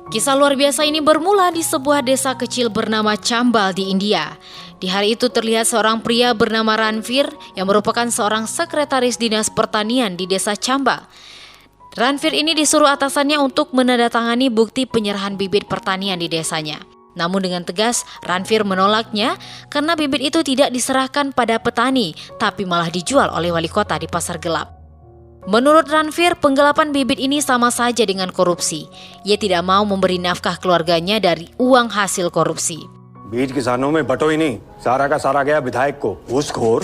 Kisah luar biasa ini bermula di sebuah desa kecil bernama Chambal di India. Di hari itu terlihat seorang pria bernama Ranvir yang merupakan seorang sekretaris dinas pertanian di desa Chambal. Ranvir ini disuruh atasannya untuk menandatangani bukti penyerahan bibit pertanian di desanya. Namun dengan tegas, Ranvir menolaknya karena bibit itu tidak diserahkan pada petani, tapi malah dijual oleh wali kota di pasar gelap. Menurut Ranvir, penggelapan bibit ini sama saja dengan korupsi. Ia tidak mau memberi nafkah keluarganya dari uang hasil korupsi. बीज किसानों में बटो ही नहीं, सारा का सारा गया विधायक को। घूसखोर,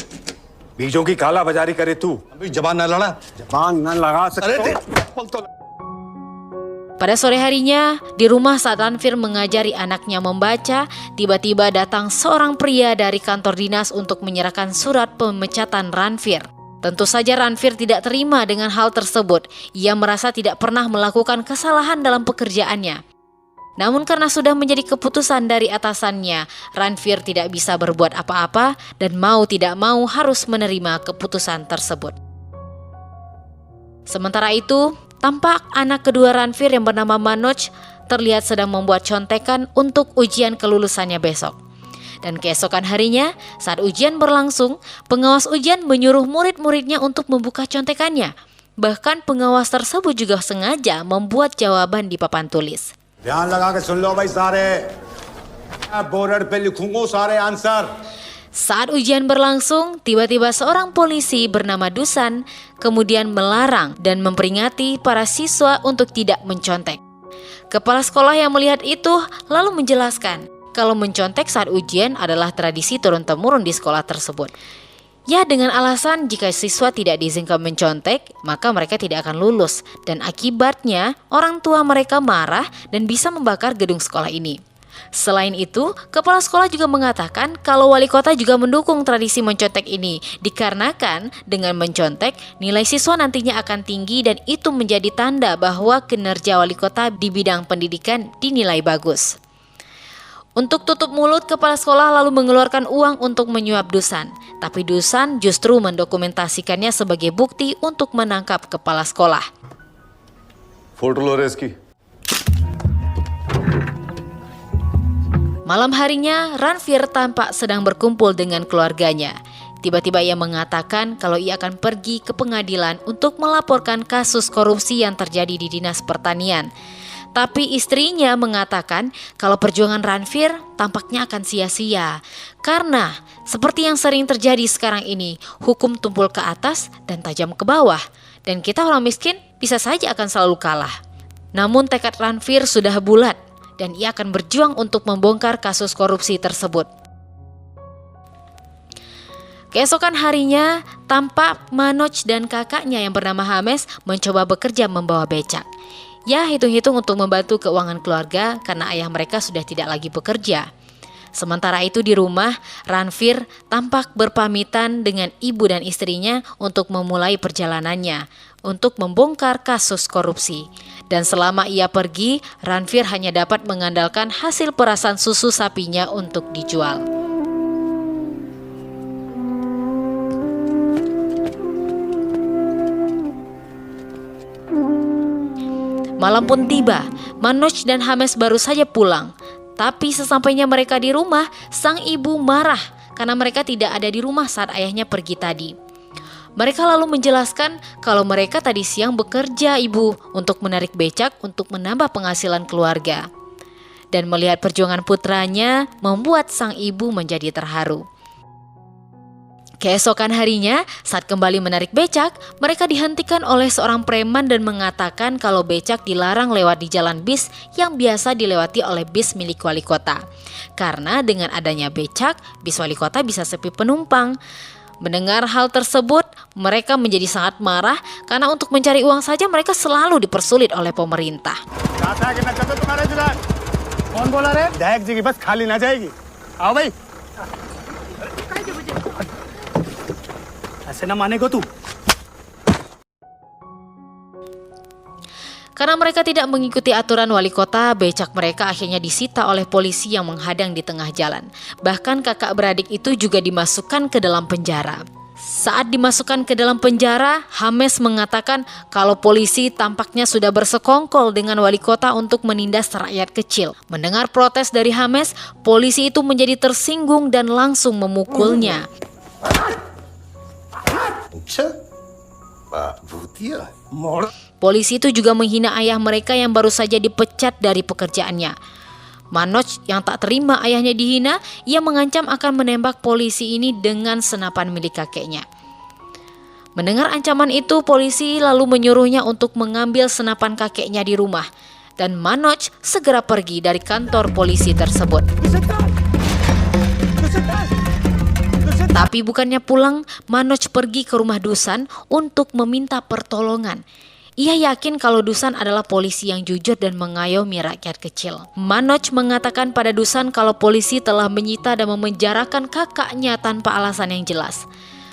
बीजों की काला बाजारी करे तू। अभी जबान न लड़ा, जबान न लगा सकते। Pada sore harinya, di rumah saat Ranvir mengajari anaknya membaca, tiba-tiba datang seorang pria dari kantor dinas untuk menyerahkan surat pemecatan Ranvir. Tentu saja Ranvir tidak terima dengan hal tersebut. Ia merasa tidak pernah melakukan kesalahan dalam pekerjaannya. Namun karena sudah menjadi keputusan dari atasannya, Ranvir tidak bisa berbuat apa-apa dan mau tidak mau harus menerima keputusan tersebut. Sementara itu, tampak anak kedua Ranvir yang bernama Manoj terlihat sedang membuat contekan untuk ujian kelulusannya besok. Dan keesokan harinya, saat ujian berlangsung, pengawas ujian menyuruh murid-muridnya untuk membuka contekannya. Bahkan pengawas tersebut juga sengaja membuat jawaban di papan tulis. ध्यान लगा के सुन लो भाई सारे, बोर्ड पे लिखूंगा सारे answer. Saat ujian berlangsung, tiba-tiba seorang polisi bernama Dusan kemudian melarang dan memperingati para siswa untuk tidak mencontek. Kepala sekolah yang melihat itu lalu menjelaskan kalau mencontek saat ujian adalah tradisi turun-temurun di sekolah tersebut. Ya, dengan alasan jika siswa tidak diizinkan mencontek, maka mereka tidak akan lulus. Dan akibatnya, orang tua mereka marah dan bisa membakar gedung sekolah ini. Selain itu, kepala sekolah juga mengatakan kalau wali kota juga mendukung tradisi mencontek ini. Dikarenakan dengan mencontek, nilai siswa nantinya akan tinggi dan itu menjadi tanda bahwa kinerja wali kota di bidang pendidikan dinilai bagus. Untuk tutup mulut, kepala sekolah lalu mengeluarkan uang untuk menyuap Dusan. Tapi Dusan justru mendokumentasikannya sebagai bukti untuk menangkap kepala sekolah. Photo लो रे इसकी. Malam harinya, Ranvir tampak sedang berkumpul dengan keluarganya. Tiba-tiba ia mengatakan kalau ia akan pergi ke pengadilan untuk melaporkan kasus korupsi yang terjadi di Dinas Pertanian. Tapi istrinya mengatakan kalau perjuangan Ranvir tampaknya akan sia-sia. Karena seperti yang sering terjadi sekarang ini, hukum tumpul ke atas dan tajam ke bawah. Dan kita orang miskin bisa saja akan selalu kalah. Namun tekad Ranvir sudah bulat dan ia akan berjuang untuk membongkar kasus korupsi tersebut. Keesokan harinya, tampak Manoj dan kakaknya yang bernama Hames mencoba bekerja membawa becak. Ya, hitung-hitung untuk membantu keuangan keluarga karena ayah mereka sudah tidak lagi bekerja. Sementara itu di rumah, Ranvir tampak berpamitan dengan ibu dan istrinya untuk memulai perjalanannya untuk membongkar kasus korupsi. Dan selama ia pergi, Ranvir hanya dapat mengandalkan hasil perasan susu sapinya untuk dijual. Malam pun tiba, Manoj dan Hames baru saja pulang. Tapi sesampainya mereka di rumah, sang ibu marah karena mereka tidak ada di rumah saat ayahnya pergi tadi. Mereka lalu menjelaskan kalau mereka tadi siang bekerja ibu untuk menarik becak untuk menambah penghasilan keluarga. Dan melihat perjuangan putranya membuat sang ibu menjadi terharu. Keesokan harinya, saat kembali menarik becak, mereka dihentikan oleh seorang preman dan mengatakan kalau becak dilarang lewat di jalan bis yang biasa dilewati oleh bis milik wali kota. Karena dengan adanya becak, bis wali kota bisa sepi penumpang. Mendengar hal tersebut, mereka menjadi sangat marah karena untuk mencari uang saja mereka selalu dipersulit oleh pemerintah. Karena mereka tidak mengikuti aturan wali kota, becak mereka akhirnya disita oleh polisi yang menghadang di tengah jalan. Bahkan kakak beradik itu juga dimasukkan ke dalam penjara. Saat dimasukkan ke dalam penjara, Hames mengatakan kalau polisi tampaknya sudah bersekongkol dengan wali kota untuk menindas rakyat kecil. Mendengar protes dari Hames, polisi itu menjadi tersinggung dan langsung memukulnya. Polisi itu juga menghina ayah mereka yang baru saja dipecat dari pekerjaannya. Manoj yang tak terima ayahnya dihina, ia mengancam akan menembak polisi ini dengan senapan milik kakeknya. Mendengar ancaman itu, polisi lalu menyuruhnya untuk mengambil senapan kakeknya di rumah, dan Manoj segera pergi dari kantor polisi tersebut. Tapi bukannya pulang, Manoj pergi ke rumah Dusan untuk meminta pertolongan. Ia yakin kalau Dusan adalah polisi yang jujur dan mengayomi rakyat kecil. Manoj mengatakan pada Dusan kalau polisi telah menyita dan memenjarakan kakaknya tanpa alasan yang jelas.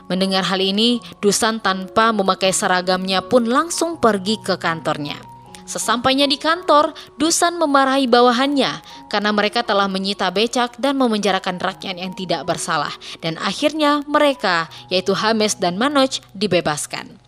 Mendengar hal ini, Dusan tanpa memakai seragamnya pun langsung pergi ke kantornya. Sesampainya di kantor, Dusan memarahi bawahannya karena mereka telah menyita becak dan memenjarakan rakyat yang tidak bersalah. Dan akhirnya mereka, yaitu Hames dan Manoj, dibebaskan.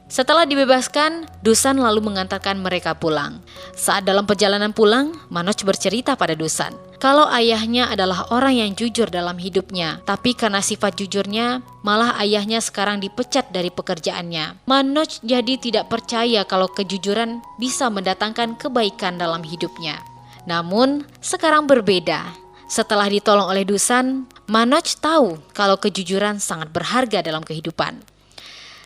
Setelah dibebaskan, Dusan lalu mengantarkan mereka pulang. Saat dalam perjalanan pulang, Manoj bercerita pada Dusan kalau ayahnya adalah orang yang jujur dalam hidupnya, tapi karena sifat jujurnya, malah ayahnya sekarang dipecat dari pekerjaannya. Manoj jadi tidak percaya kalau kejujuran bisa mendatangkan kebaikan dalam hidupnya. Namun, sekarang berbeda. Setelah ditolong oleh Dusan, Manoj tahu kalau kejujuran sangat berharga dalam kehidupan.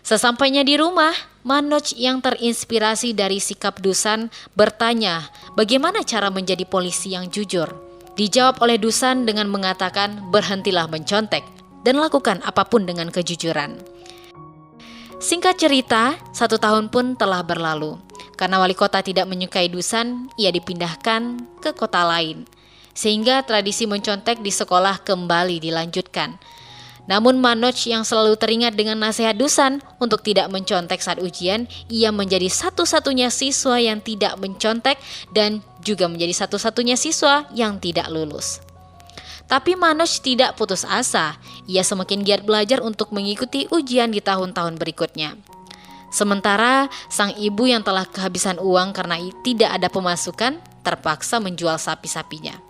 Sesampainya di rumah, Manoj yang terinspirasi dari sikap Dusan bertanya bagaimana cara menjadi polisi yang jujur. Dijawab oleh Dusan dengan mengatakan berhentilah mencontek dan lakukan apapun dengan kejujuran. Singkat cerita, 1 tahun pun telah berlalu. Karena wali kota tidak menyukai Dusan, ia dipindahkan ke kota lain. Sehingga tradisi mencontek di sekolah kembali dilanjutkan. Namun Manoj yang selalu teringat dengan nasihat Dusan untuk tidak mencontek saat ujian, ia menjadi satu-satunya siswa yang tidak mencontek dan juga menjadi satu-satunya siswa yang tidak lulus. Tapi Manoj tidak putus asa, ia semakin giat belajar untuk mengikuti ujian di tahun-tahun berikutnya. Sementara sang ibu yang telah kehabisan uang karena tidak ada pemasukan, terpaksa menjual sapi-sapinya.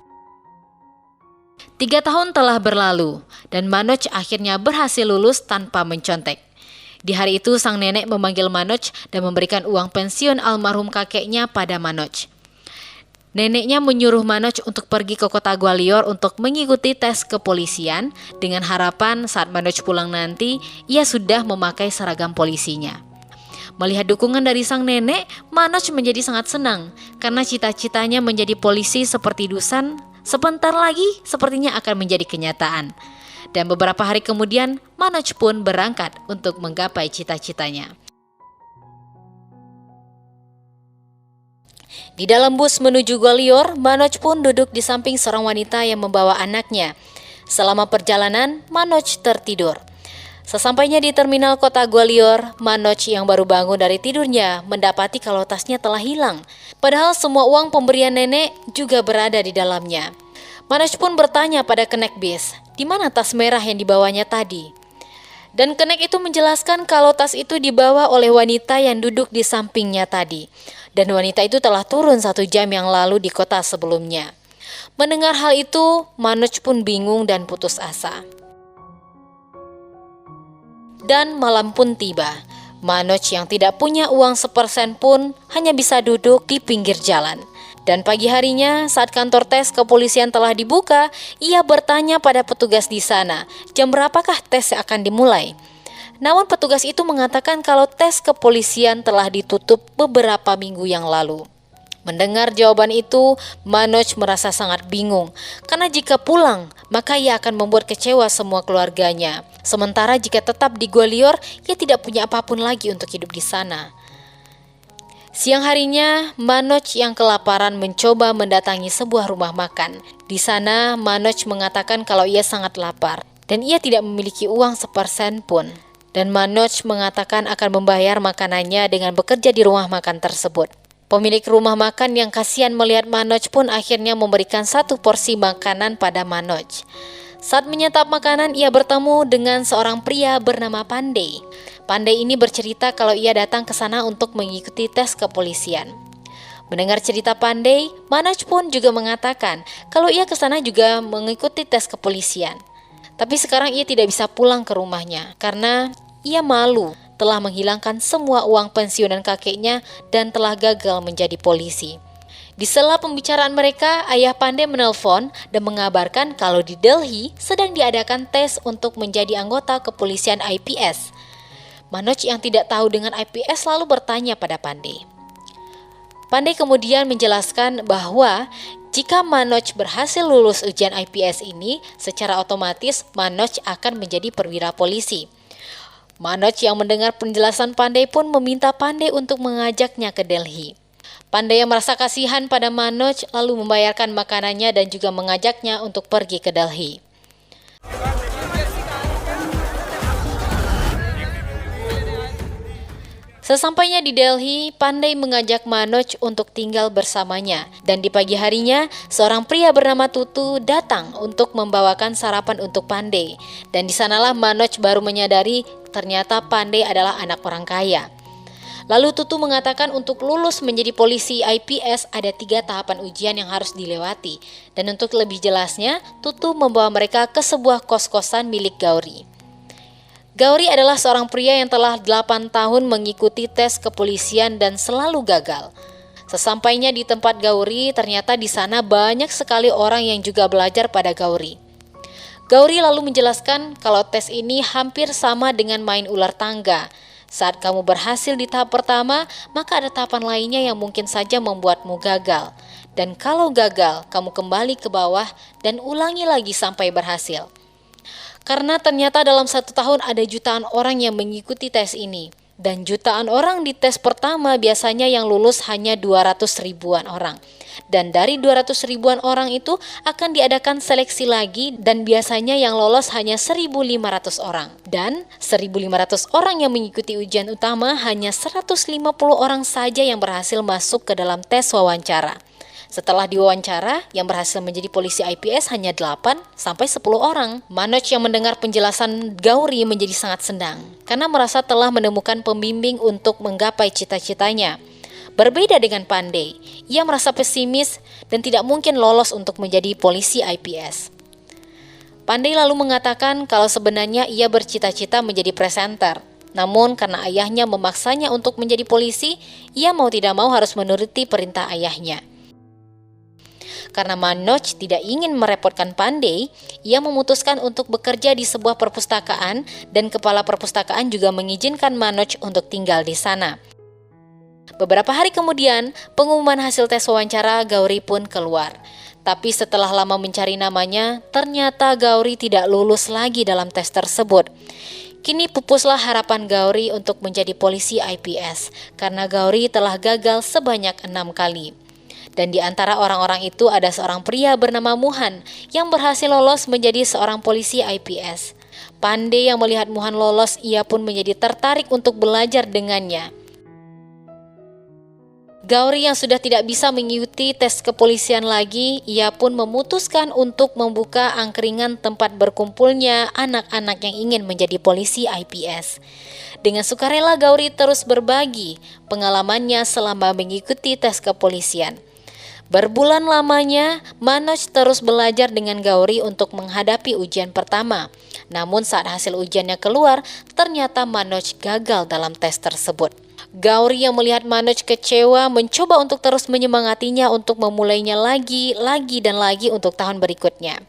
3 tahun telah berlalu dan Manoj akhirnya berhasil lulus tanpa mencontek. Di hari itu sang nenek memanggil Manoj dan memberikan uang pensiun almarhum kakeknya pada Manoj. Neneknya menyuruh Manoj untuk pergi ke kota Gwalior untuk mengikuti tes kepolisian dengan harapan saat Manoj pulang nanti ia sudah memakai seragam polisinya. Melihat dukungan dari sang nenek, Manoj menjadi sangat senang karena cita-citanya menjadi polisi seperti Dusan sebentar lagi sepertinya akan menjadi kenyataan. Dan beberapa hari kemudian, Manoj pun berangkat untuk menggapai cita-citanya. Di dalam bus menuju Gwalior, Manoj pun duduk di samping seorang wanita yang membawa anaknya. Selama perjalanan, Manoj tertidur. Sesampainya di terminal kota Gwalior, Manoj yang baru bangun dari tidurnya mendapati kalau tasnya telah hilang. Padahal semua uang pemberian nenek juga berada di dalamnya. Manoj pun bertanya pada kenek bis, di mana tas merah yang dibawanya tadi? Dan kenek itu menjelaskan kalau tas itu dibawa oleh wanita yang duduk di sampingnya tadi. Dan wanita itu telah turun 1 jam yang lalu di kota sebelumnya. Mendengar hal itu, Manoj pun bingung dan putus asa. Dan malam pun tiba. Manoj yang tidak punya uang sepersen pun hanya bisa duduk di pinggir jalan. Dan pagi harinya saat kantor tes kepolisian telah dibuka, ia bertanya pada petugas di sana, jam berapakah tes akan dimulai? Namun petugas itu mengatakan kalau tes kepolisian telah ditutup beberapa minggu yang lalu. Mendengar jawaban itu, Manoj merasa sangat bingung, karena jika pulang, maka ia akan membuat kecewa semua keluarganya. Sementara jika tetap di Gwalior, ia tidak punya apapun lagi untuk hidup di sana. Siang harinya, Manoj yang kelaparan mencoba mendatangi sebuah rumah makan. Di sana, Manoj mengatakan kalau ia sangat lapar, dan ia tidak memiliki uang sepersen pun. Dan Manoj mengatakan akan membayar makanannya dengan bekerja di rumah makan tersebut. Pemilik rumah makan yang kasihan melihat Manoj pun akhirnya memberikan 1 porsi makanan pada Manoj. Saat menyantap makanan, ia bertemu dengan seorang pria bernama Pandey. Pandey ini bercerita kalau ia datang ke sana untuk mengikuti tes kepolisian. Mendengar cerita Pandey, Manoj pun juga mengatakan kalau ia ke sana juga mengikuti tes kepolisian. Tapi sekarang ia tidak bisa pulang ke rumahnya karena ia malu telah menghilangkan semua uang pensiunan kakeknya dan telah gagal menjadi polisi. Di sela pembicaraan mereka, ayah Pandey menelpon dan mengabarkan kalau di Delhi sedang diadakan tes untuk menjadi anggota kepolisian IPS. Manoj yang tidak tahu dengan IPS lalu bertanya pada Pandey. Pandey kemudian menjelaskan bahwa jika Manoj berhasil lulus ujian IPS ini, secara otomatis Manoj akan menjadi perwira polisi. Manoj yang mendengar penjelasan Pandey pun meminta Pandey untuk mengajaknya ke Delhi. Pandey yang merasa kasihan pada Manoj lalu membayarkan makanannya dan juga mengajaknya untuk pergi ke Delhi. Sesampainya di Delhi, Pandey mengajak Manoj untuk tinggal bersamanya. Dan di pagi harinya, seorang pria bernama Tutu datang untuk membawakan sarapan untuk Pandey. Dan di sanalah Manoj baru menyadari ternyata Pandey adalah anak orang kaya. Lalu Tutu mengatakan untuk lulus menjadi polisi IPS ada 3 tahapan ujian yang harus dilewati. Dan untuk lebih jelasnya, Tutu membawa mereka ke sebuah kos-kosan milik Gauri. Gauri adalah seorang pria yang telah 8 tahun mengikuti tes kepolisian dan selalu gagal. Sesampainya di tempat Gauri, ternyata di sana banyak sekali orang yang juga belajar pada Gauri. Gauri lalu menjelaskan kalau tes ini hampir sama dengan main ular tangga. Saat kamu berhasil di tahap pertama, maka ada tahapan lainnya yang mungkin saja membuatmu gagal. Dan kalau gagal, kamu kembali ke bawah dan ulangi lagi sampai berhasil. Karena ternyata dalam 1 tahun ada jutaan orang yang mengikuti tes ini. Dan jutaan orang di tes pertama biasanya yang lulus hanya 200 ribuan orang. Dan dari 200 ribuan orang itu akan diadakan seleksi lagi dan biasanya yang lolos hanya 1.500 orang. Dan 1.500 orang yang mengikuti ujian utama hanya 150 orang saja yang berhasil masuk ke dalam tes wawancara. Setelah diwawancara, yang berhasil menjadi polisi IPS hanya 8-10 orang. Manoj yang mendengar penjelasan Gauri menjadi sangat senang karena merasa telah menemukan pembimbing untuk menggapai cita-citanya. Berbeda dengan Pandey, ia merasa pesimis dan tidak mungkin lolos untuk menjadi polisi IPS. Pandey lalu mengatakan kalau sebenarnya ia bercita-cita menjadi presenter. Namun karena ayahnya memaksanya untuk menjadi polisi, ia mau tidak mau harus menuruti perintah ayahnya. Karena Manoj tidak ingin merepotkan Pandey, ia memutuskan untuk bekerja di sebuah perpustakaan dan kepala perpustakaan juga mengizinkan Manoj untuk tinggal di sana. Beberapa hari kemudian, pengumuman hasil tes wawancara Gauri pun keluar. Tapi setelah lama mencari namanya, ternyata Gauri tidak lulus lagi dalam tes tersebut. Kini pupuslah harapan Gauri untuk menjadi polisi IPS, karena Gauri telah gagal sebanyak 6 kali. Dan di antara orang-orang itu ada seorang pria bernama Muhan yang berhasil lolos menjadi seorang polisi IPS. Pandey yang melihat Muhan lolos, ia pun menjadi tertarik untuk belajar dengannya. Gauri yang sudah tidak bisa mengikuti tes kepolisian lagi, ia pun memutuskan untuk membuka angkringan tempat berkumpulnya anak-anak yang ingin menjadi polisi IPS. Dengan sukarela Gauri terus berbagi pengalamannya selama mengikuti tes kepolisian. Berbulan lamanya, Manoj terus belajar dengan Gauri untuk menghadapi ujian pertama. Namun saat hasil ujiannya keluar, ternyata Manoj gagal dalam tes tersebut. Gauri yang melihat Manoj kecewa mencoba untuk terus menyemangatinya untuk memulainya lagi dan lagi untuk tahun berikutnya.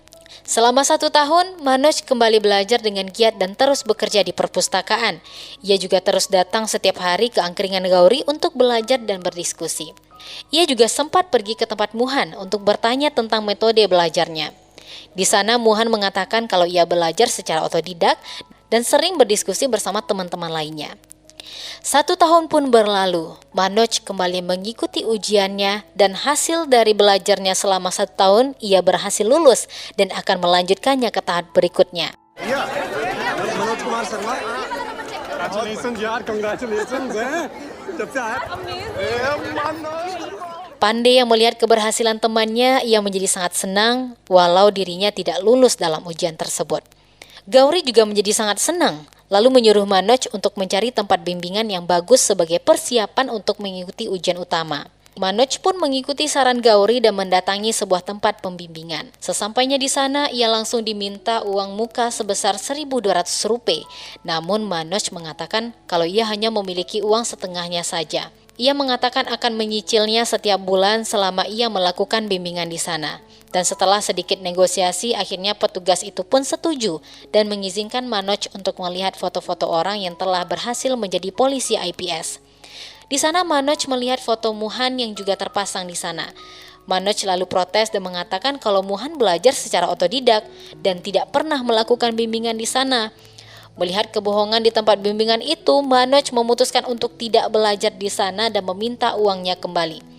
Selama 1 tahun, Manoj kembali belajar dengan giat dan terus bekerja di perpustakaan. Ia juga terus datang setiap hari ke angkringan Gauri untuk belajar dan berdiskusi. Ia juga sempat pergi ke tempat Muhan untuk bertanya tentang metode belajarnya. Di sana Muhan mengatakan kalau ia belajar secara otodidak dan sering berdiskusi bersama teman-teman lainnya. 1 tahun pun berlalu, Manoj kembali mengikuti ujiannya dan hasil dari belajarnya selama 1 tahun ia berhasil lulus dan akan melanjutkannya ke tahap berikutnya. Yeah. Manoj Kumar Sharma. Congratulations yaar, congratulations. जब से आया Pandey yang melihat keberhasilan temannya, ia menjadi sangat senang walau dirinya tidak lulus dalam ujian tersebut. Gauri juga menjadi sangat senang, lalu menyuruh Manoj untuk mencari tempat bimbingan yang bagus sebagai persiapan untuk mengikuti ujian utama. Manoj pun mengikuti saran Gauri dan mendatangi sebuah tempat pembimbingan. Sesampainya di sana, ia langsung diminta uang muka sebesar Rp1.200. Namun Manoj mengatakan kalau ia hanya memiliki uang setengahnya saja. Ia mengatakan akan menyicilnya setiap bulan selama ia melakukan bimbingan di sana. Dan setelah sedikit negosiasi, akhirnya petugas itu pun setuju dan mengizinkan Manoj untuk melihat foto-foto orang yang telah berhasil menjadi polisi IPS. Di sana Manoj melihat foto Muhan yang juga terpasang di sana. Manoj lalu protes dan mengatakan kalau Muhan belajar secara otodidak dan tidak pernah melakukan bimbingan di sana. Melihat kebohongan di tempat bimbingan itu, Manoj memutuskan untuk tidak belajar di sana dan meminta uangnya kembali.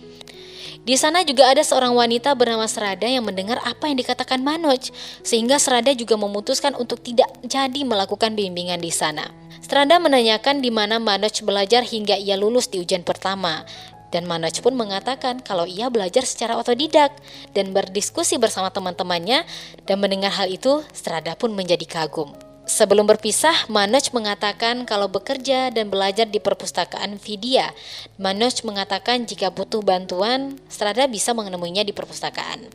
Di sana juga ada seorang wanita bernama Srada yang mendengar apa yang dikatakan Manoj, sehingga Srada juga memutuskan untuk tidak jadi melakukan bimbingan di sana. Srada menanyakan di mana Manoj belajar hingga ia lulus di ujian pertama. Dan Manoj pun mengatakan kalau ia belajar secara otodidak dan berdiskusi bersama teman-temannya, dan mendengar hal itu, Srada pun menjadi kagum. Sebelum berpisah, Manoj mengatakan kalau bekerja dan belajar di perpustakaan Vidya. Manoj mengatakan jika butuh bantuan, Srada bisa menemuinya di perpustakaan.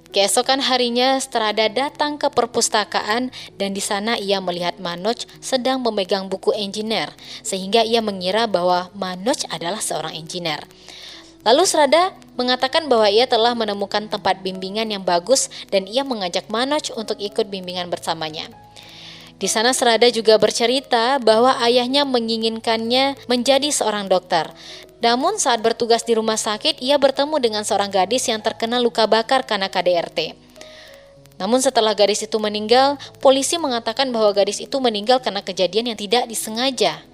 Keesokan harinya, Srada datang ke perpustakaan dan di sana ia melihat Manoj sedang memegang buku engineer, sehingga ia mengira bahwa Manoj adalah seorang engineer. Lalu Srada mengatakan bahwa ia telah menemukan tempat bimbingan yang bagus dan ia mengajak Manoj untuk ikut bimbingan bersamanya. Di sana Srada juga bercerita bahwa ayahnya menginginkannya menjadi seorang dokter. Namun saat bertugas di rumah sakit, ia bertemu dengan seorang gadis yang terkena luka bakar karena KDRT. Namun setelah gadis itu meninggal, polisi mengatakan bahwa gadis itu meninggal karena kejadian yang tidak disengaja.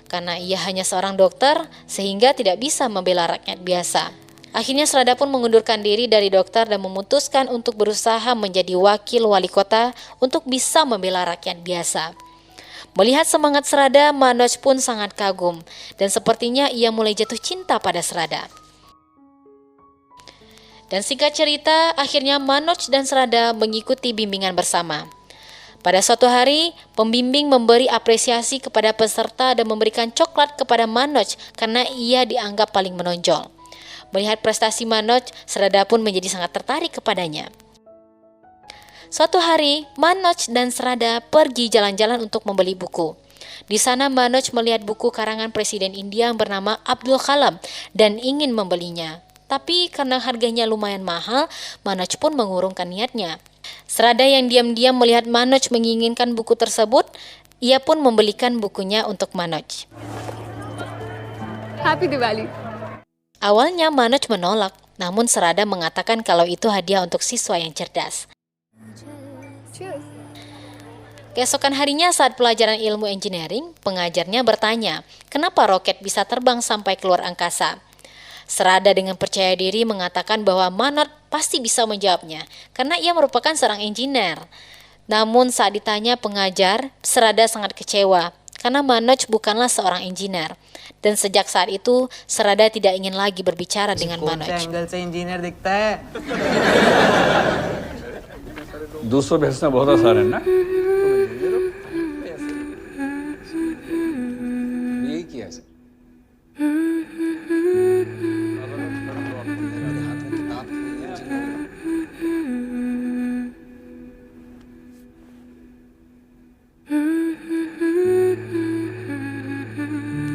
Karena ia hanya seorang dokter, sehingga tidak bisa membela rakyat biasa. Akhirnya Srada pun mengundurkan diri dari dokter dan memutuskan untuk berusaha menjadi wakil wali kota untuk bisa membela rakyat biasa. Melihat semangat Srada, Manoj pun sangat kagum dan sepertinya ia mulai jatuh cinta pada Srada. Dan singkat cerita, akhirnya Manoj dan Srada mengikuti bimbingan bersama. Pada suatu hari, pembimbing memberi apresiasi kepada peserta dan memberikan coklat kepada Manoj karena ia dianggap paling menonjol. Melihat prestasi Manoj, Srada pun menjadi sangat tertarik kepadanya. Suatu hari, Manoj dan Srada pergi jalan-jalan untuk membeli buku. Di sana Manoj melihat buku karangan Presiden India yang bernama Abdul Kalam dan ingin membelinya. Tapi karena harganya lumayan mahal, Manoj pun mengurungkan niatnya. Srada yang diam-diam melihat Manoj menginginkan buku tersebut, ia pun membelikan bukunya untuk Manoj. Happy Diwali. Awalnya Manoj menolak, namun Srada mengatakan kalau itu hadiah untuk siswa yang cerdas. Keesokan harinya saat pelajaran ilmu engineering, pengajarnya bertanya, kenapa roket bisa terbang sampai keluar angkasa? Srada dengan percaya diri mengatakan bahwa Manoj pasti bisa menjawabnya, karena ia merupakan seorang engineer. Namun saat ditanya pengajar, Srada sangat kecewa, karena Manoj bukanlah seorang engineer. Dan sejak saat itu, Srada tidak ingin lagi berbicara dengan Manoj. 200 भैंस बहुत आसान है ना यही किया है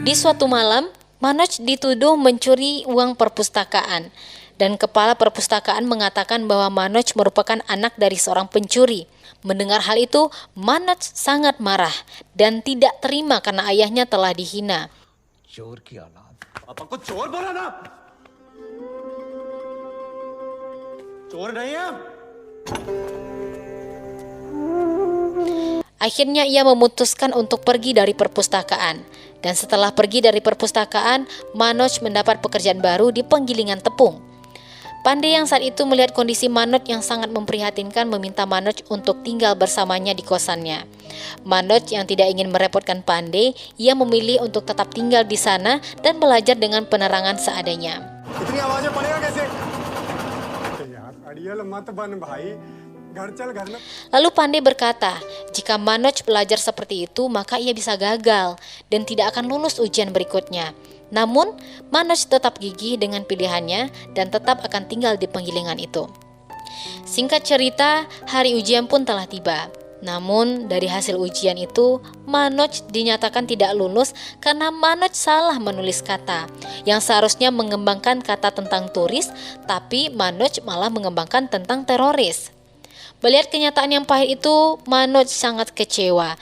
Di suatu malam, Manoj dituduh mencuri uang perpustakaan. Dan kepala perpustakaan mengatakan bahwa Manoj merupakan anak dari seorang pencuri. Mendengar hal itu, Manoj sangat marah dan tidak terima karena ayahnya telah dihina. चोर की औलाद पापा को चोर बोला ना चोर नहीं है Akhirnya ia memutuskan untuk pergi dari perpustakaan. Dan setelah pergi dari perpustakaan, Manoj mendapat pekerjaan baru di penggilingan tepung. Pandey yang saat itu melihat kondisi Manoj yang sangat memprihatinkan meminta Manoj untuk tinggal bersamanya di kosannya. Manoj yang tidak ingin merepotkan Pandey, ia memilih untuk tetap tinggal di sana dan belajar dengan penerangan seadanya. इतनी आवाजें पड़ेगा कैसे यार अड़ियल मत बन भाई घर चल घर में Lalu Pandey berkata, jika Manoj belajar seperti itu maka ia bisa gagal dan tidak akan lulus ujian berikutnya. Namun, Manoj tetap gigih dengan pilihannya dan tetap akan tinggal di penggilingan itu. Singkat cerita, hari ujian pun telah tiba. Namun, dari hasil ujian itu, Manoj dinyatakan tidak lulus karena Manoj salah menulis kata. Yang seharusnya mengembangkan kata tentang turis, tapi Manoj malah mengembangkan tentang teroris. Melihat kenyataan yang pahit itu, Manoj sangat kecewa.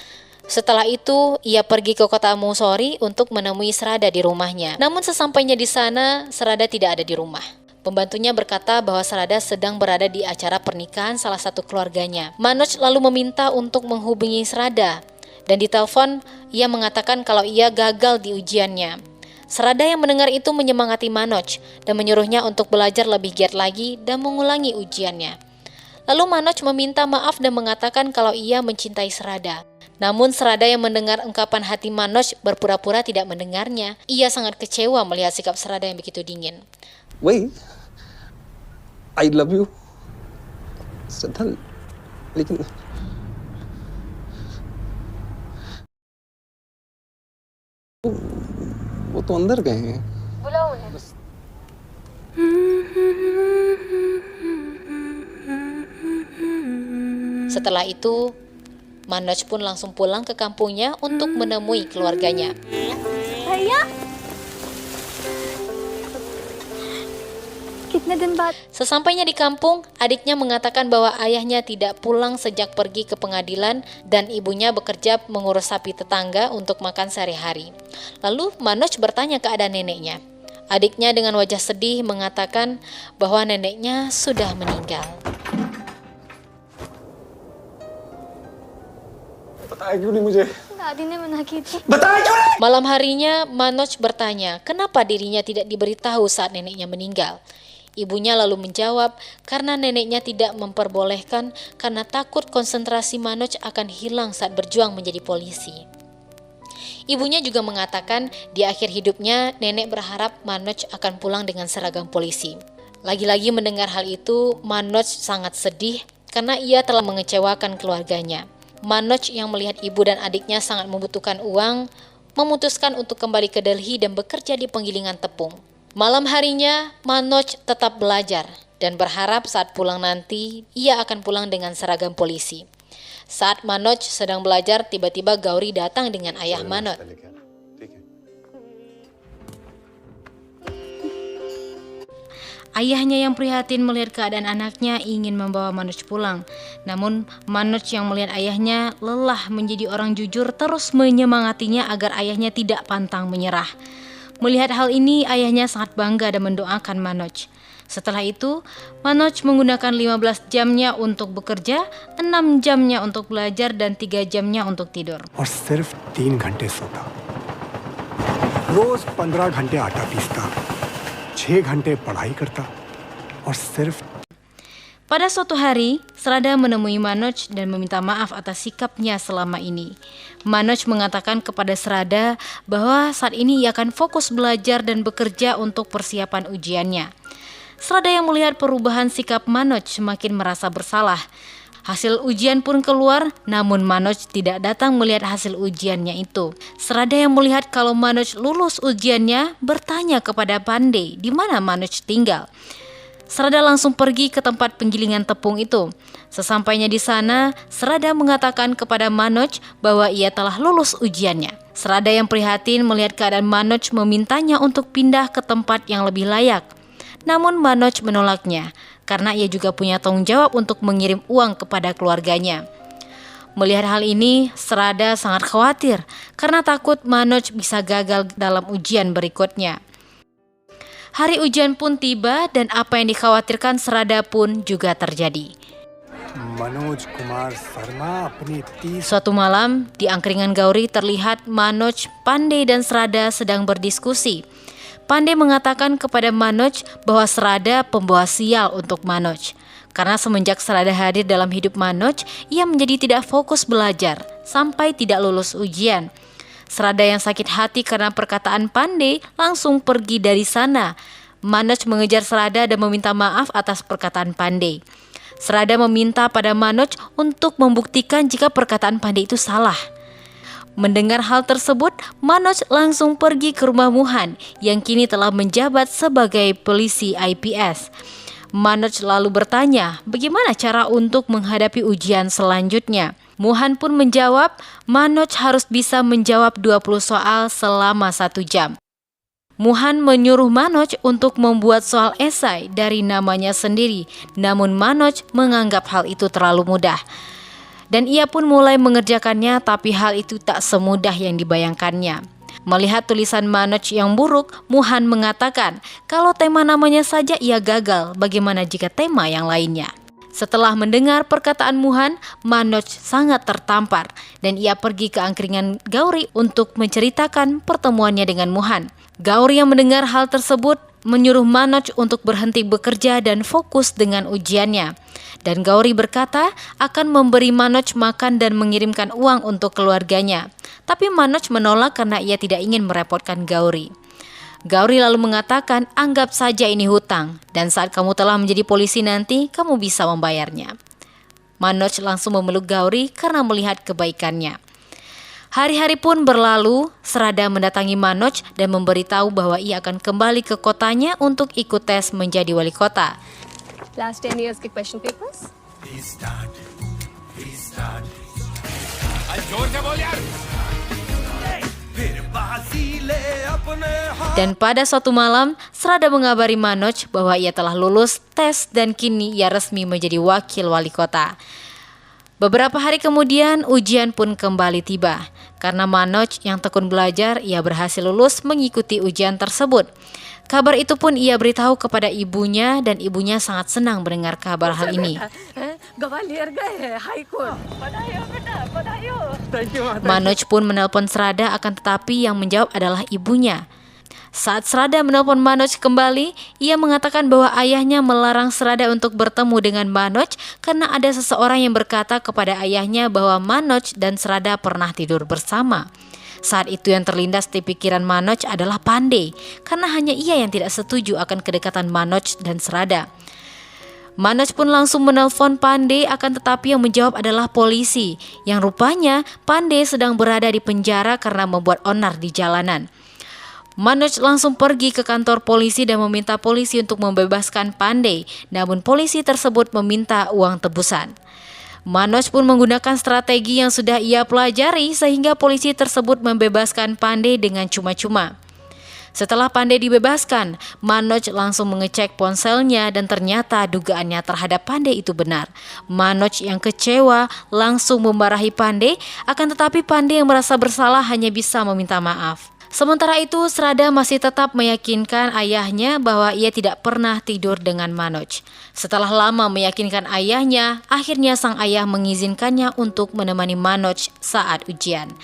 Setelah itu, ia pergi ke kota Mussoorie untuk menemui Srada di rumahnya. Namun sesampainya di sana, Srada tidak ada di rumah. Pembantunya berkata bahwa Srada sedang berada di acara pernikahan salah satu keluarganya. Manoj lalu meminta untuk menghubungi Srada. Dan di telepon, ia mengatakan kalau ia gagal di ujiannya. Srada yang mendengar itu menyemangati Manoj dan menyuruhnya untuk belajar lebih giat lagi dan mengulangi ujiannya. Lalu Manoj meminta maaf dan mengatakan kalau ia mencintai Srada. Namun Srada yang mendengar ungkapan hati Manoj berpura-pura tidak mendengarnya. Ia sangat kecewa melihat sikap Srada yang begitu dingin. Wait, I love you, श्रद्धा, लेकिन वो तो अंदर गए हैं. Setelah itu, Manoj pun langsung pulang ke kampungnya untuk menemui keluarganya. Sesampainya di kampung, adiknya mengatakan bahwa ayahnya tidak pulang sejak pergi ke pengadilan dan ibunya bekerja mengurus sapi tetangga untuk makan sehari-hari. Lalu Manoj bertanya keadaan neneknya. Adiknya dengan wajah sedih mengatakan bahwa neneknya sudah meninggal. बताया क्यों नहीं मुझे? दादी ने मना की थी. बताया क्यों नहीं? Malam harinya, Manoj bertanya kenapa dirinya tidak diberitahu saat neneknya meninggal. Ibunya lalu menjawab karena neneknya tidak memperbolehkan karena takut konsentrasi Manoj akan hilang saat berjuang menjadi polisi. Ibunya juga mengatakan di akhir hidupnya nenek berharap Manoj akan pulang dengan seragam polisi. Lagi-lagi mendengar hal itu, Manoj sangat sedih karena ia telah mengecewakan keluarganya. Manoj yang melihat ibu dan adiknya sangat membutuhkan uang, memutuskan untuk kembali ke Delhi dan bekerja di penggilingan tepung. Malam harinya, Manoj tetap belajar dan berharap saat pulang nanti, ia akan pulang dengan seragam polisi. Saat Manoj sedang belajar, tiba-tiba Gauri datang dengan ayah Manoj. Ayahnya yang prihatin melihat keadaan anaknya ingin membawa Manoj pulang. Namun Manoj yang melihat ayahnya lelah menjadi orang jujur terus menyemangatinya agar ayahnya tidak pantang menyerah. Melihat hal ini, ayahnya sangat bangga dan mendoakan Manoj. Setelah itu, Manoj menggunakan 15 jamnya untuk bekerja, 6 jamnya untuk belajar, dan 3 jamnya untuk tidur. और सिर्फ 3 घंटे सोता. रोज 15 घंटे आटा पीसता, 6 घंटे पढ़ाई करता और सिर्फ Pada suatu hari, Srada menemui Manoj dan meminta maaf atas sikapnya selama ini. Manoj mengatakan kepada Srada bahwa saat ini ia akan fokus belajar dan bekerja untuk persiapan ujiannya. Srada yang melihat perubahan sikap Manoj semakin merasa bersalah. Hasil ujian pun keluar, namun Manoj tidak datang melihat hasil ujiannya itu. Srada yang melihat kalau Manoj lulus ujiannya bertanya kepada Pandey di mana Manoj tinggal. Srada langsung pergi ke tempat penggilingan tepung itu. Sesampainya di sana, Srada mengatakan kepada Manoj bahwa ia telah lulus ujiannya. Srada yang prihatin melihat keadaan Manoj memintanya untuk pindah ke tempat yang lebih layak. Namun Manoj menolaknya karena ia juga punya tanggung jawab untuk mengirim uang kepada keluarganya. Melihat hal ini, Srada sangat khawatir karena takut Manoj bisa gagal dalam ujian berikutnya. Hari ujian pun tiba dan apa yang dikhawatirkan Srada pun juga terjadi. Manoj कुमार शर्मा अपनी 30 Suatu malam, di angkringan Gauri terlihat Manoj, Pandey, dan Srada sedang berdiskusi. Pandey mengatakan kepada Manoj bahwa Srada pembawa sial untuk Manoj. Karena semenjak Srada hadir dalam hidup Manoj, ia menjadi tidak fokus belajar sampai tidak lulus ujian. Srada yang sakit hati karena perkataan Pandey langsung pergi dari sana. Manoj mengejar Srada dan meminta maaf atas perkataan Pandey. Srada meminta pada Manoj untuk membuktikan jika perkataan Pandey itu salah. Mendengar hal tersebut, Manoj langsung pergi ke rumah Muhan yang kini telah menjabat sebagai polisi IPS. Manoj lalu bertanya bagaimana cara untuk menghadapi ujian selanjutnya. Muhan pun menjawab Manoj harus bisa menjawab 20 soal selama 1 jam. Muhan menyuruh Manoj untuk membuat soal esai dari namanya sendiri, namun Manoj menganggap hal itu terlalu mudah. Dan ia pun mulai mengerjakannya, tapi hal itu tak semudah yang dibayangkannya. Melihat tulisan Manoj yang buruk, Muhan mengatakan kalau tema namanya saja ia gagal, bagaimana jika tema yang lainnya? Setelah mendengar perkataan Muhan, Manoj sangat tertampar dan ia pergi ke angkringan Gauri untuk menceritakan pertemuannya dengan Muhan. Gauri yang mendengar hal tersebut menyuruh Manoj untuk berhenti bekerja dan fokus dengan ujiannya. Dan Gauri berkata akan memberi Manoj makan dan mengirimkan uang untuk keluarganya. Tapi Manoj menolak karena ia tidak ingin merepotkan Gauri. Gauri lalu mengatakan anggap saja ini hutang dan saat kamu telah menjadi polisi nanti kamu bisa membayarnya. Manoj langsung memeluk Gauri karena melihat kebaikannya. Hari-hari pun berlalu, Srada mendatangi Manoj dan memberitahu bahwa ia akan kembali ke kotanya untuk ikut tes menjadi wali kota. Last 10 years के question papers? Dan pada suatu malam, Srada mengabari Manoj bahwa ia telah lulus tes dan kini ia resmi menjadi wakil wali kota. Beberapa hari kemudian, ujian pun kembali tiba. Karena Manoj yang tekun belajar, ia berhasil lulus mengikuti ujian tersebut. Kabar itu pun ia beritahu kepada ibunya dan ibunya sangat senang mendengar kabar hal ini. Manoj pun menelpon Srada akan tetapi yang menjawab adalah ibunya. Saat Srada menelpon Manoj kembali, ia mengatakan bahwa ayahnya melarang Srada untuk bertemu dengan Manoj karena ada seseorang yang berkata kepada ayahnya bahwa Manoj dan Srada pernah tidur bersama. Saat itu yang terlintas di pikiran Manoj adalah Pandey, karena hanya ia yang tidak setuju akan kedekatan Manoj dan Srada. Manoj pun langsung menelpon Pandey akan tetapi yang menjawab adalah polisi, yang rupanya Pandey sedang berada di penjara karena membuat onar di jalanan. Manoj langsung pergi ke kantor polisi dan meminta polisi untuk membebaskan Pandey, namun polisi tersebut meminta uang tebusan. Manoj pun menggunakan strategi yang sudah ia pelajari sehingga polisi tersebut membebaskan Pandey dengan cuma-cuma. Setelah Pandey dibebaskan, Manoj langsung mengecek ponselnya dan ternyata dugaannya terhadap Pandey itu benar. Manoj yang kecewa langsung memarahi Pandey, akan tetapi Pandey yang merasa bersalah hanya bisa meminta maaf. Sementara itu, Srada masih tetap meyakinkan ayahnya bahwa ia tidak pernah tidur dengan Manoj. Setelah lama meyakinkan ayahnya, akhirnya sang ayah mengizinkannya untuk menemani Manoj saat ujian.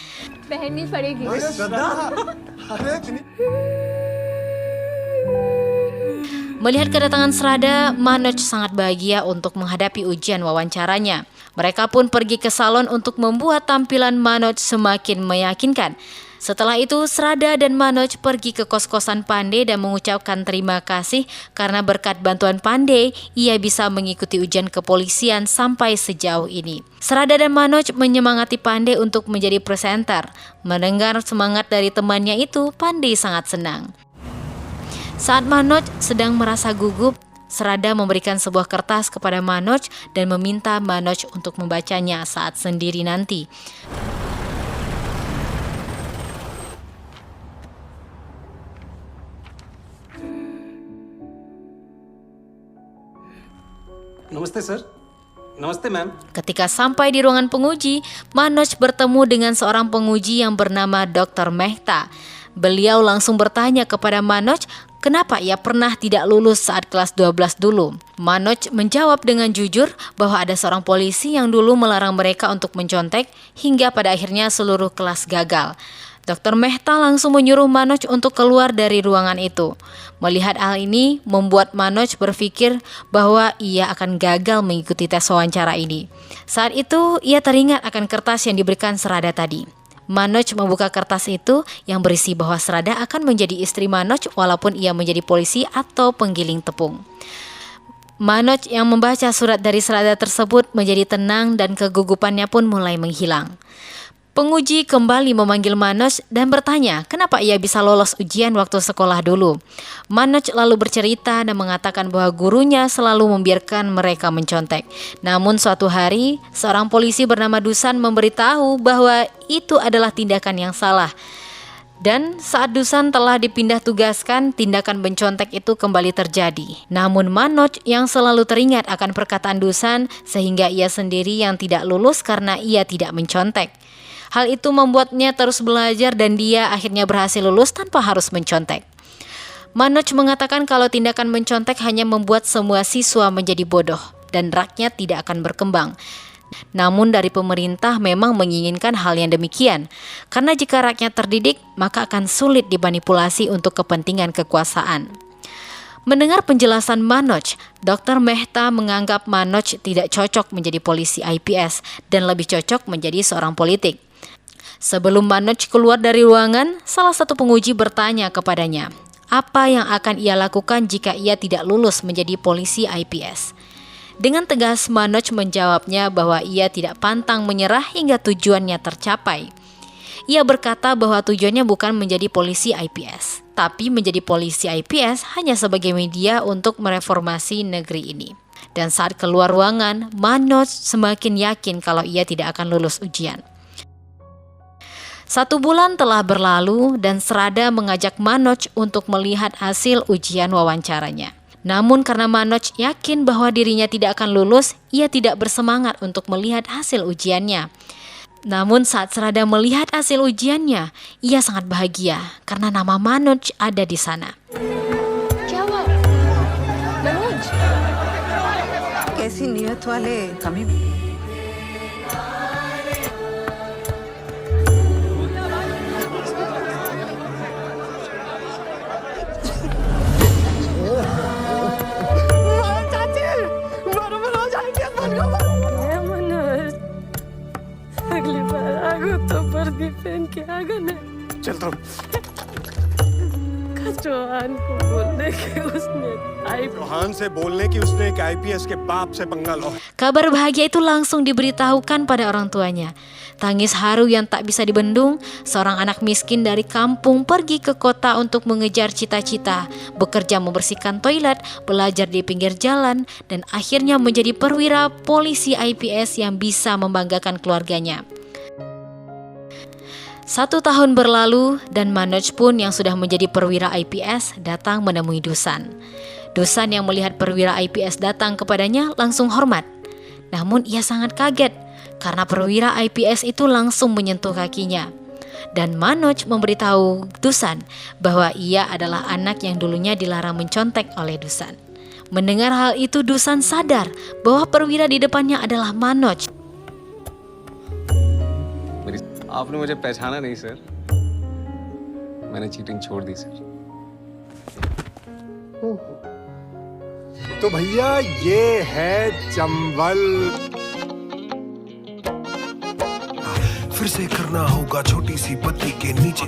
Melihat kedatangan Srada, Manoj sangat bahagia untuk menghadapi ujian wawancaranya. Mereka pun pergi ke salon untuk membuat tampilan Manoj semakin meyakinkan. Setelah itu, Srada dan Manoj pergi ke kos-kosan Pandey dan mengucapkan terima kasih karena berkat bantuan Pandey, ia bisa mengikuti ujian kepolisian sampai sejauh ini. Srada dan Manoj menyemangati Pandey untuk menjadi presenter. Mendengar semangat dari temannya itu, Pandey sangat senang. Saat Manoj sedang merasa gugup, Srada memberikan sebuah kertas kepada Manoj dan meminta Manoj untuk membacanya saat sendiri nanti. नमस्ते सर नमस्ते ma'am Ketika sampai di ruangan penguji, Manoj bertemu dengan seorang penguji yang bernama Dr. Mehta. Beliau langsung bertanya kepada Manoj kenapa ia pernah tidak lulus saat kelas 12 dulu. Manoj menjawab dengan jujur bahwa ada seorang polisi yang dulu melarang mereka untuk mencontek hingga pada akhirnya seluruh kelas gagal. Dr. Mehta langsung menyuruh Manoj untuk keluar dari ruangan itu. Melihat hal ini membuat Manoj berpikir bahwa ia akan gagal mengikuti tes wawancara ini. Saat itu ia teringat akan kertas yang diberikan Serada tadi. Manoj membuka kertas itu yang berisi bahwa Serada akan menjadi istri Manoj walaupun ia menjadi polisi atau penggiling tepung. Manoj yang membaca surat dari Serada tersebut menjadi tenang dan kegugupannya pun mulai menghilang. Penguji kembali memanggil Manoj dan bertanya kenapa ia bisa lolos ujian waktu sekolah dulu. Manoj lalu bercerita dan mengatakan bahwa gurunya selalu membiarkan mereka mencontek. Namun suatu hari, seorang polisi bernama Dusan memberitahu bahwa itu adalah tindakan yang salah. Dan saat Dusan telah dipindah tugaskan, tindakan mencontek itu kembali terjadi. Namun Manoj yang selalu teringat akan perkataan Dusan sehingga ia sendiri yang tidak lulus karena ia tidak mencontek. Hal itu membuatnya terus belajar dan dia akhirnya berhasil lulus tanpa harus mencontek. Manoj mengatakan kalau tindakan mencontek hanya membuat semua siswa menjadi bodoh dan rakyat tidak akan berkembang. Namun dari pemerintah memang menginginkan hal yang demikian, karena jika rakyat terdidik maka akan sulit dimanipulasi untuk kepentingan kekuasaan. Mendengar penjelasan Manoj, Dr. Mehta menganggap Manoj tidak cocok menjadi polisi IPS dan lebih cocok menjadi seorang politik. Sebelum Manoj keluar dari ruangan, salah satu penguji bertanya kepadanya, apa yang akan ia lakukan jika ia tidak lulus menjadi polisi IPS? Dengan tegas Manoj menjawabnya bahwa ia tidak pantang menyerah hingga tujuannya tercapai. Ia berkata bahwa tujuannya bukan menjadi polisi IPS, tapi menjadi polisi IPS hanya sebagai media untuk mereformasi negeri ini. Dan saat keluar ruangan, Manoj semakin yakin kalau ia tidak akan lulus ujian. 1 bulan telah berlalu dan Serada mengajak Manoj untuk melihat hasil ujian wawancaranya. Namun karena Manoj yakin bahwa dirinya tidak akan lulus, ia tidak bersemangat untuk melihat hasil ujiannya. Namun saat Serada melihat hasil ujiannya, ia sangat bahagia karena nama Manoj ada di sana. क्या हुआ? मनोज? कैसी नियत वाले हमें मनोज, अगली बार आगो तो वर्दी पहन के आगो ना। चल तो चौहान को बोलने के उसने रोहान से बोलने की उसने एक आईपीएस के बाप से पंगा लो. Kabar bahagia itu langsung diberitahukan pada orang tuanya. Tangis haru yang tak bisa dibendung, seorang anak miskin dari kampung pergi ke kota untuk mengejar cita-cita, bekerja membersihkan toilet, belajar di pinggir jalan, dan akhirnya menjadi perwira polisi IPS yang bisa membanggakan keluarganya. 1 tahun berlalu dan Manoj pun yang sudah menjadi perwira IPS datang menemui Dusan. Dusan yang melihat perwira IPS datang kepadanya langsung hormat. Namun ia sangat kaget karena perwira IPS itu langsung menyentuh kakinya. Dan Manoj memberitahu Dusan bahwa ia adalah anak yang dulunya dilarang mencontek oleh Dusan. Mendengar hal itu Dusan sadar bahwa perwira di depannya adalah Manoj. आपने मुझे पहचाना नहीं सर. मैंने चीटिंग छोड़ दी सर. तो भैया ये है चंबल. फिर से करना होगा छोटी सी पत्ती के नीचे